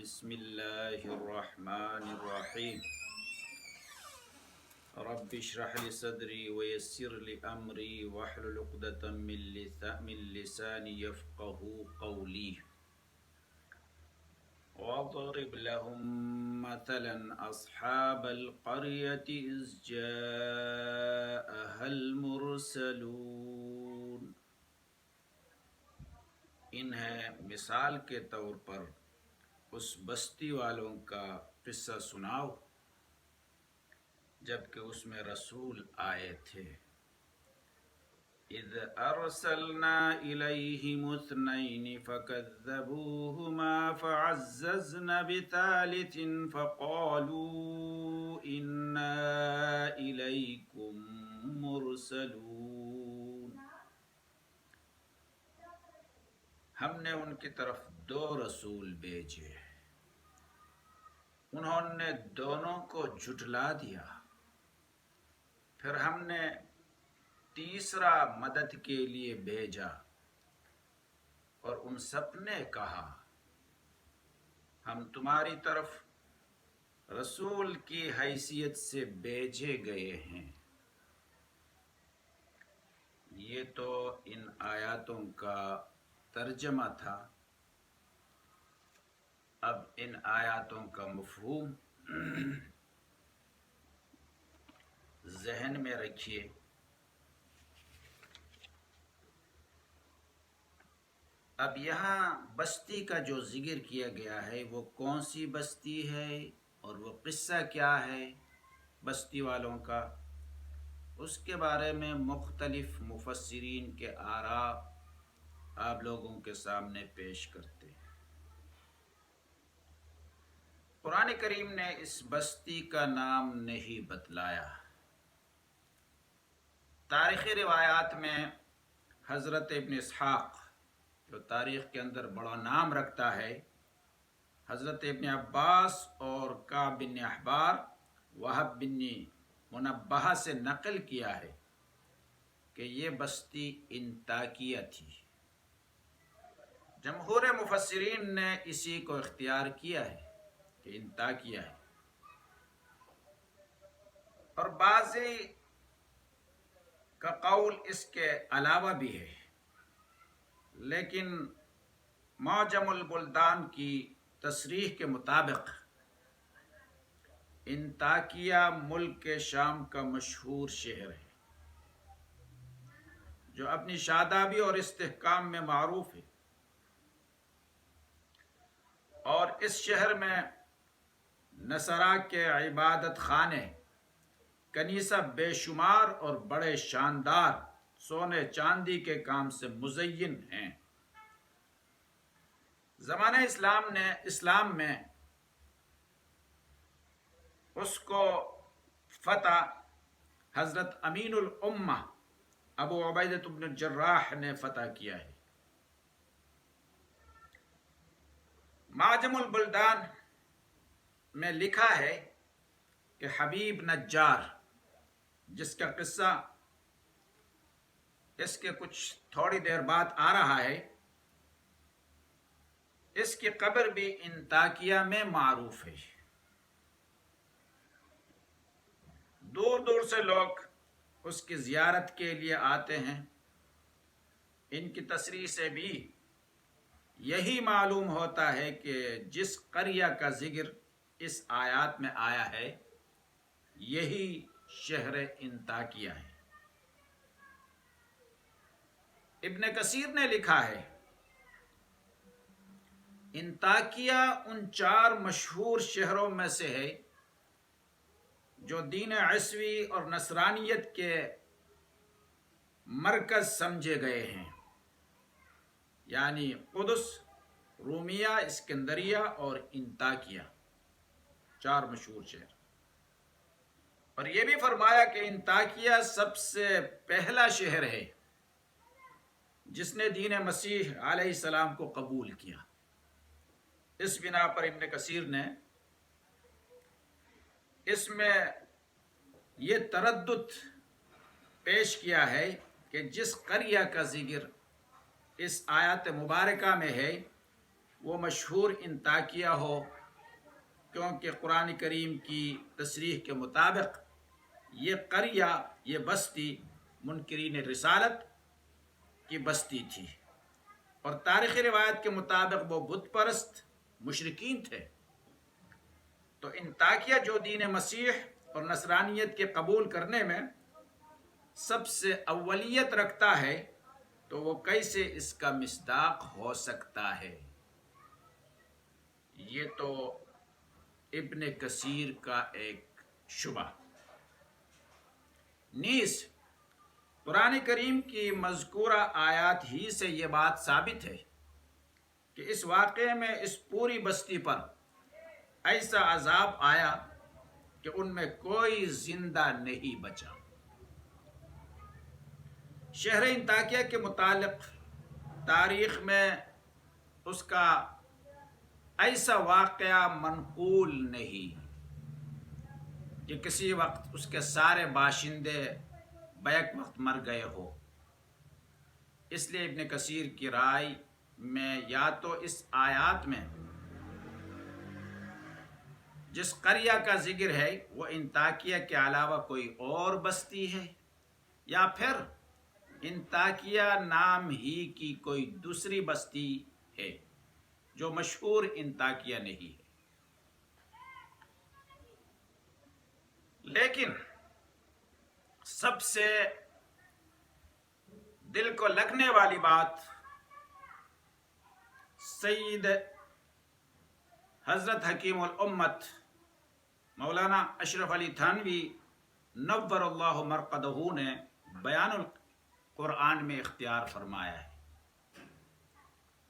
بسم الله الرحمن الرحيم رب اشرح لي صدري ويسر لي أمري واحلل عقدة من لساني يفقه قولي واضرب لهم مثلا أصحاب القرية إذ جاءها المرسلون. انہیں مثال کے طور پر اس بستی والوں کا قصہ سناؤ جبکہ اس میں رسول آئے تھے. اذ ارسلنا الیہم اثنین فکذبوہما فعززنا بثالث فقالوا انا الیکم مرسلون. ہم نے ان کی طرف 2 رسول بھیجے، انہوں نے دونوں کو جھٹلا دیا. پھر ہم نے تیسرا مدد کے لیے بھیجا اور ان سب نے کہا ہم تمہاری طرف رسول کی حیثیت سے بھیجے گئے ہیں. یہ تو ان آیاتوں کا ترجمہ تھا. اب ان آیاتوں کا مفہوم ذہن میں رکھیے. اب یہاں بستی کا جو ذکر کیا گیا ہے وہ کون سی بستی ہے اور وہ قصہ کیا ہے بستی والوں کا، اس کے بارے میں مختلف مفسرین کے آراء آپ لوگوں کے سامنے پیش کرتے ہیں. قرآن کریم نے اس بستی کا نام نہیں بتلایا. تاریخی روایات میں حضرت ابن اسحاق جو تاریخ کے اندر بڑا نام رکھتا ہے، حضرت ابن عباس اور کعب بن احبار وہب بن منبہ سے نقل کیا ہے کہ یہ بستی انطاکیہ تھی. جمہور مفسرین نے اسی کو اختیار کیا ہے کہ انطاکیہ ہے، اور بعضی کا قول اس کے علاوہ بھی ہے، لیکن معجم البلدان کی تصریح کے مطابق انطاکیہ ملک کے شام کا مشہور شہر ہے جو اپنی شادابی اور استحکام میں معروف ہے، اور اس شہر میں نصارا کے عبادت خانے کنیسہ بے شمار اور بڑے شاندار سونے چاندی کے کام سے مزین ہیں. زمانہ اسلام میں اس کو فتح حضرت امین الامہ ابو عبیدہ بن الجراح نے فتح کیا ہے. معجم البلدان میں لکھا ہے کہ حبیب نجار، جس کا قصہ اس کے کچھ تھوڑی دیر بعد آ رہا ہے، اس کی قبر بھی انطاکیہ میں معروف ہے. دور دور سے لوگ اس کی زیارت کے لیے آتے ہیں. ان کی تصریح سے بھی یہی معلوم ہوتا ہے کہ جس قریہ کا ذکر اس آیات میں آیا ہے یہی شہر انطاکیہ ہے. ابن کثیر نے لکھا ہے انطاکیہ ان 4 مشہور شہروں میں سے ہے جو دین عیسوی اور نصرانیت کے مرکز سمجھے گئے ہیں، یعنی قدس، رومیہ، اسکندریہ اور انطاکیہ، 4 مشہور شہر. اور یہ بھی فرمایا کہ انطاکیہ سب سے پہلا شہر ہے جس نے دین مسیح علیہ السلام کو قبول کیا. اس بنا پر ابن کثیر نے اس میں یہ تردد پیش کیا ہے کہ جس قریہ کا ذکر اس آیات مبارکہ میں ہے وہ مشہور انطاکیہ ہو، کیونکہ قرآن کریم کی تصریح کے مطابق یہ قریہ، یہ بستی منکرین رسالت کی بستی تھی، اور تاریخی روایت کے مطابق وہ بت پرست مشرکین تھے۔ تو انطاکیہ جو دین مسیح اور نصرانیت کے قبول کرنے میں سب سے اولیت رکھتا ہے، تو وہ کیسے اس کا مصداق ہو سکتا ہے؟ یہ تو ابن کثیر کا ایک شبہ۔ نیز قرآن کریم کی مذکورہ آیات ہی سے یہ بات ثابت ہے کہ اس واقعے میں اس پوری بستی پر ایسا عذاب آیا کہ ان میں کوئی زندہ نہیں بچا۔ شہر انطاکیہ کے متعلق تاریخ میں اس کا ایسا واقعہ منقول نہیں کہ کسی وقت اس کے سارے باشندے بیک وقت مر گئے ہو۔ اس لیے ابن کثیر کی رائے میں یا تو اس آیات میں جس قریہ کا ذکر ہے وہ انطاکیہ کے علاوہ کوئی اور بستی ہے، یا پھر انطاکیہ نام ہی کی کوئی دوسری بستی ہے جو مشہور انطاکیہ نہیں ہے۔ لیکن سب سے دل کو لگنے والی بات سید حضرت حکیم الامت مولانا اشرف علی تھانوی نور اللہ مرقدہ نے بیان القرآن میں اختیار فرمایا ہے،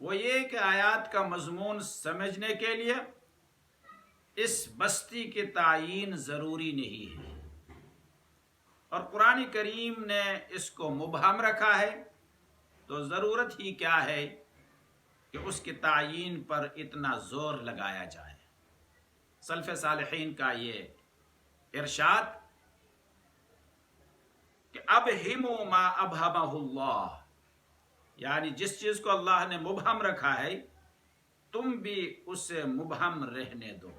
وہ یہ کہ آیات کا مضمون سمجھنے کے لیے اس بستی کے تعین ضروری نہیں ہے، اور قرآن کریم نے اس کو مبہم رکھا ہے، تو ضرورت ہی کیا ہے کہ اس کے تعین پر اتنا زور لگایا جائے۔ سلف صالحین کا یہ ارشاد کہ ابہموا ما ابہمہ اللہ، یعنی جس چیز کو اللہ نے مبہم رکھا ہے تم بھی اسے مبہم رہنے دو۔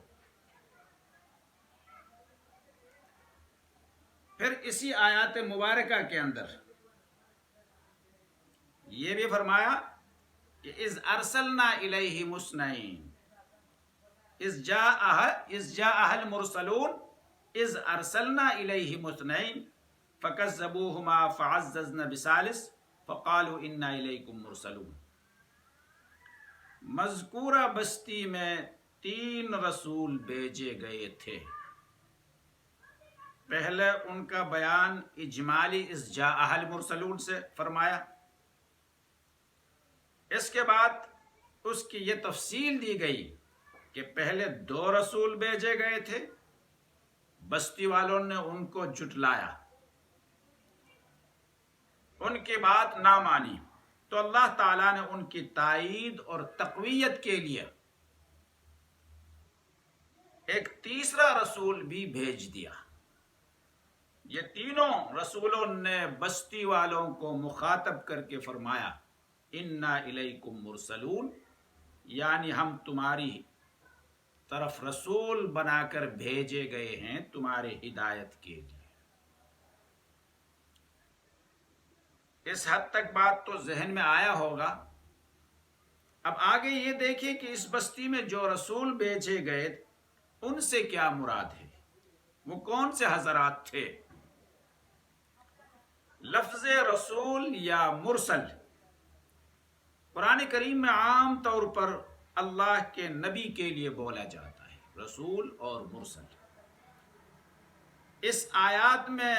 پھر اسی آیات مبارکہ کے اندر یہ بھی فرمایا کہ اذ ارسلنا الیہم اثنین اذ جاء المرسلون اذ ارسلنا الیہم اثنین فکذبوہما فعززنا بثالث فقالوا انا الیکم مرسلون۔ مذکورہ بستی میں 3 رسول بھیجے گئے تھے۔ پہلے ان کا بیان اجمالی اذ جاء المرسلون سے فرمایا، اس کے بعد اس کی یہ تفصیل دی گئی کہ پہلے 2 رسول بھیجے گئے تھے، بستی والوں نے ان کو جھٹلایا، ان کی بات نہ مانی، تو اللہ تعالیٰ نے ان کی تائید اور تقویت کے لیے ایک تیسرا رسول بھی بھیج دیا۔ یہ تینوں رسولوں نے بستی والوں کو مخاطب کر کے فرمایا انا الیکم مرسلون، یعنی ہم تمہاری طرف رسول بنا کر بھیجے گئے ہیں تمہاری ہدایت کے لیے۔ اس حد تک بات تو ذہن میں آیا ہوگا۔ اب آگے یہ دیکھیں کہ اس بستی میں جو رسول بھیجے گئے ان سے کیا مراد ہے، وہ کون سے حضرات تھے؟ لفظ رسول یا مرسل قرآن کریم میں عام طور پر اللہ کے نبی کے لیے بولا جاتا ہے، رسول اور مرسل۔ اس آیات میں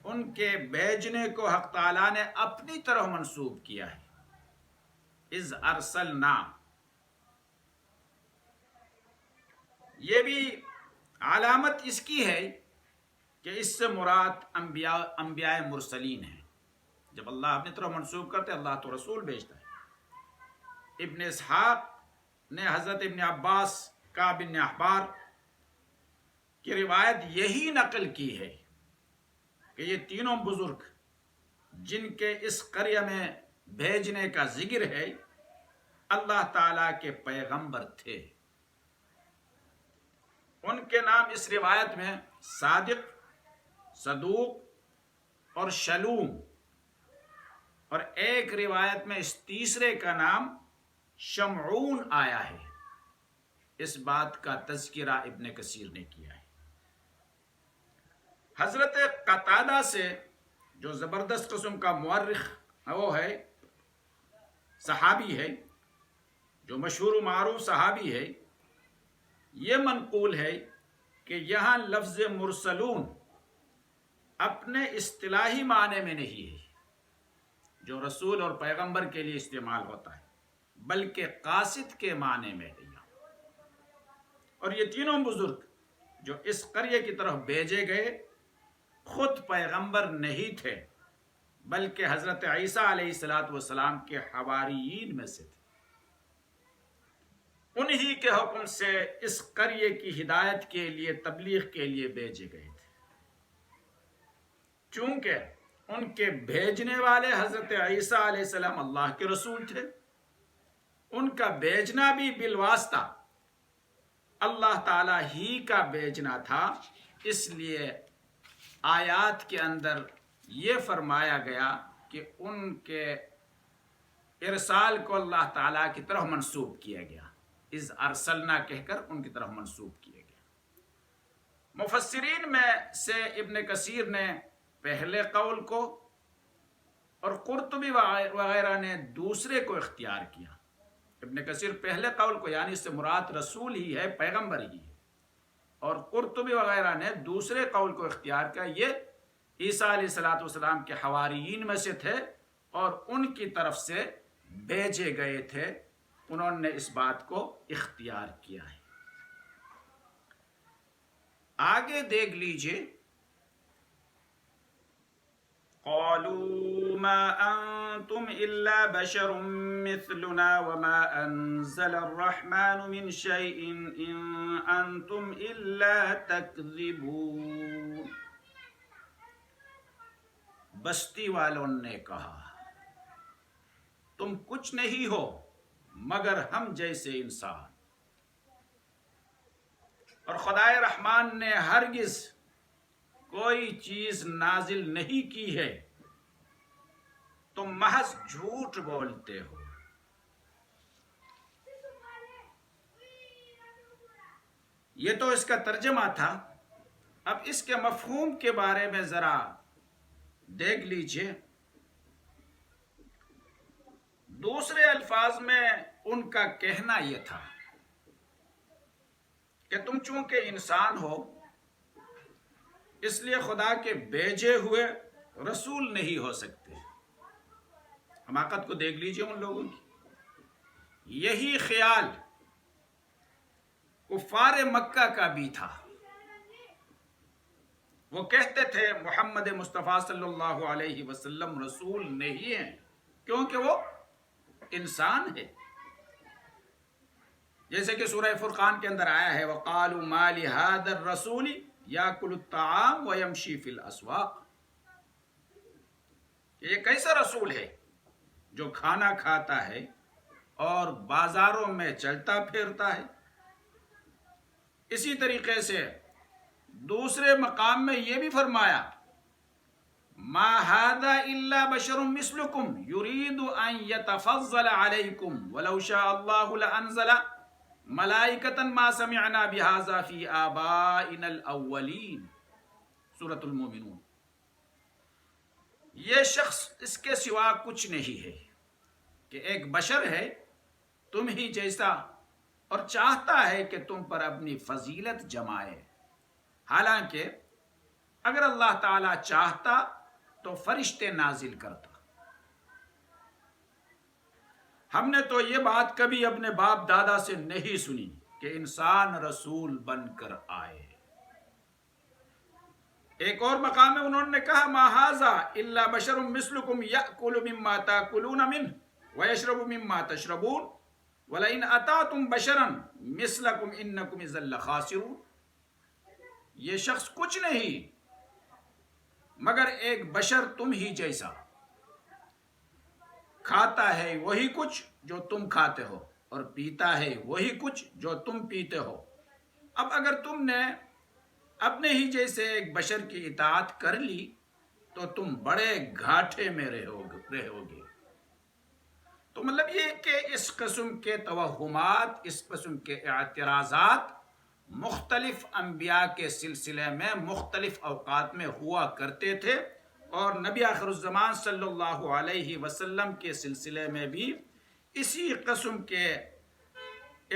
ان کے بھیجنے کو حق تعالیٰ نے اپنی طرح منسوب کیا ہے، اذ ارسلنا۔ یہ بھی علامت اس کی ہے کہ اس سے مراد انبیاء مرسلین ہیں۔ جب اللہ اپنی طرف منسوب کرتے اللہ تو رسول بھیجتا ہے۔ ابن اسحاق نے حضرت ابن عباس کعب بن احبار کی روایت یہی نقل کی ہے کہ یہ تینوں بزرگ جن کے اس قریہ میں بھیجنے کا ذکر ہے، اللہ تعالیٰ کے پیغمبر تھے۔ ان کے نام اس روایت میں صادق، صدوق اور شلوم، اور ایک روایت میں اس تیسرے کا نام شمعون آیا ہے۔ اس بات کا تذکرہ ابن کثیر نے کیا ہے۔ حضرت قتادہ سے، جو زبردست قسم کا مورخ وہ ہے، صحابی ہے، جو مشہور و معروف صحابی ہے، یہ منقول ہے کہ یہاں لفظ مرسلون اپنے اصطلاحی معنی میں نہیں ہے جو رسول اور پیغمبر کے لیے استعمال ہوتا ہے، بلکہ قاصد کے معنی میں ہے۔ اور یہ تینوں بزرگ جو اس قریے کی طرف بھیجے گئے خود پیغمبر نہیں تھے، بلکہ حضرت عیسیٰ علیہ السلام کے حواریین میں سے تھے۔ انہی کے حکم سے اس قریے کی ہدایت کے لیے، تبلیغ کے لیے بھیجے گئے تھے۔ چونکہ ان کے بھیجنے والے حضرت عیسیٰ علیہ السلام اللہ کے رسول تھے، ان کا بھیجنا بھی بالواسطہ اللہ تعالیٰ ہی کا بھیجنا تھا۔ اس لیے آیات کے اندر یہ فرمایا گیا کہ ان کے ارسال کو اللہ تعالیٰ کی طرف منسوب کیا گیا، اذ ارسلنا کہہ کر ان کی طرف منسوب کیا گیا۔ مفسرین میں سے ابن کثیر نے پہلے قول کو اور قرطبی وغیرہ نے دوسرے کو اختیار کیا۔ ابن کثیر پہلے قول کو، یعنی اس سے مراد رسول ہی ہے، پیغمبر ہی ہے، اور قرطبی وغیرہ نے دوسرے قول کو اختیار کیا، یہ عیسیٰ علیہ السلام کے حواریین میں سے تھے اور ان کی طرف سے بھیجے گئے تھے، انہوں نے اس بات کو اختیار کیا ہے۔ آگے دیکھ لیجئے، قالوا ما انتم الا بشر مثلنا وما انزل الرحمن من شيء ان انتم الا تكذبون۔ بستی والوں نے کہا، تم کچھ نہیں ہو مگر ہم جیسے انسان، اور خدائے رحمان نے ہرگز کوئی چیز نازل نہیں کی ہے، تم محض جھوٹ بولتے ہو۔ یہ تو اس کا ترجمہ تھا۔ اب اس کے مفہوم کے بارے میں ذرا دیکھ لیجئے۔ دوسرے الفاظ میں ان کا کہنا یہ تھا کہ تم چونکہ انسان ہو، اس لیے خدا کے بھیجے ہوئے رسول نہیں ہو سکتے۔ حماقت کو دیکھ لیجئے ان لوگوں کی۔ یہی خیال کفار مکہ کا بھی تھا۔ وہ کہتے تھے محمد مصطفیٰ صلی اللہ علیہ وسلم رسول نہیں ہیں، کیونکہ وہ انسان ہے۔ جیسے کہ سورہ فرقان کے اندر آیا ہے، وَقَالُوا مَا لِهَذَا الرَّسُولِ يَأْكُلُ الطَّعَامَ وَيَمْشِي فِي الْأَسْوَاقِ۔ یہ کیسا رسول ہے جو کھانا کھاتا ہے اور بازاروں میں چلتا پھرتا ہے؟ اسی طریقے سے دوسرے مقام میں یہ بھی فرمایا، مَا هَذَا إِلَّا بَشَرٌ مِثْلُكُمْ يُرِيدُ أَن يَتَفَضَّلَ عَلَيْكُمْ وَلَوْ شَاءَ اللَّهُ لَأَنزَلَ مَلَائِكَةً مَا سَمِعْنَا بِهَذَا فِي آبَائِنَا الْأَوَّلِينَ، سورۃ المومنون۔ یہ شخص اس کے سوا کچھ نہیں ہے کہ ایک بشر ہے تم ہی جیسا، اور چاہتا ہے کہ تم پر اپنی فضیلت جمائے۔ حالانکہ اگر اللہ تعالی چاہتا تو فرشتے نازل کرتا۔ ہم نے تو یہ بات کبھی اپنے باپ دادا سے نہیں سنی کہ انسان رسول بن کر آئے۔ ایک اور مقام میں انہوں نے کہا، ما ھذا الا بشر مثلکم یأکل مما تاکلون منہ ویشرب مما تشربون ولئن اتاتم بشرا مثلکم انکم اذا لخاسرون۔ یہ شخص کچھ نہیں مگر ایک بشر تم ہی جیسا، کھاتا ہے وہی کچھ جو تم کھاتے ہو اور پیتا ہے وہی کچھ جو تم پیتے ہو۔ اب اگر تم نے اپنے ہی جیسے ایک بشر کی اطاعت کر لی تو تم بڑے گھاٹے میں رہو گے۔ تو مطلب یہ کہ اس قسم کے توہمات، اس قسم کے اعتراضات مختلف انبیاء کے سلسلے میں مختلف اوقات میں ہوا کرتے تھے، اور نبی آخر الزمان صلی اللہ علیہ وسلم کے سلسلے میں بھی اسی قسم کے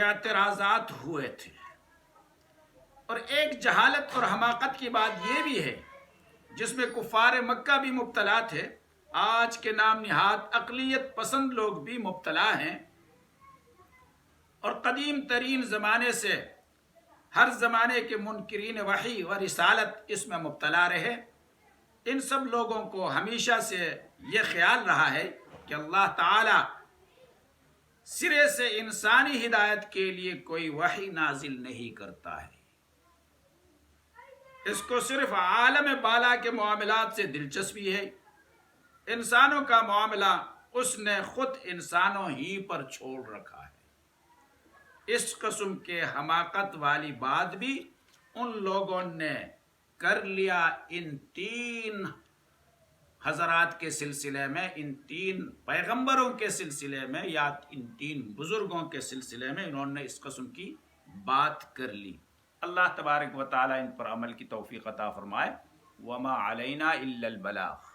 اعتراضات ہوئے تھے۔ اور ایک جہالت اور حماقت کی بات یہ بھی ہے جس میں کفار مکہ بھی مبتلا تھے، آج کے نام نہاد اقلیت پسند لوگ بھی مبتلا ہیں، اور قدیم ترین زمانے سے ہر زمانے کے منکرین وحی و رسالت اس میں مبتلا رہے۔ ان سب لوگوں کو ہمیشہ سے یہ خیال رہا ہے کہ اللہ تعالی سرے سے انسانی ہدایت کے لیے کوئی وحی نازل نہیں کرتا ہے، اس کو صرف عالم بالا کے معاملات سے دلچسپی ہے، انسانوں کا معاملہ اس نے خود انسانوں ہی پر چھوڑ رکھا ہے۔ اس قسم کے حماقت والی بات بھی ان لوگوں نے کر لیا ان تین حضرات کے سلسلے میں، ان تین پیغمبروں کے سلسلے میں، یا ان تین بزرگوں کے سلسلے میں انہوں نے اس قسم کی بات کر لی۔ اللہ تبارک و تعالی ان پر عمل کی توفیق عطا فرمائے۔ وما علینا الا البلاغ۔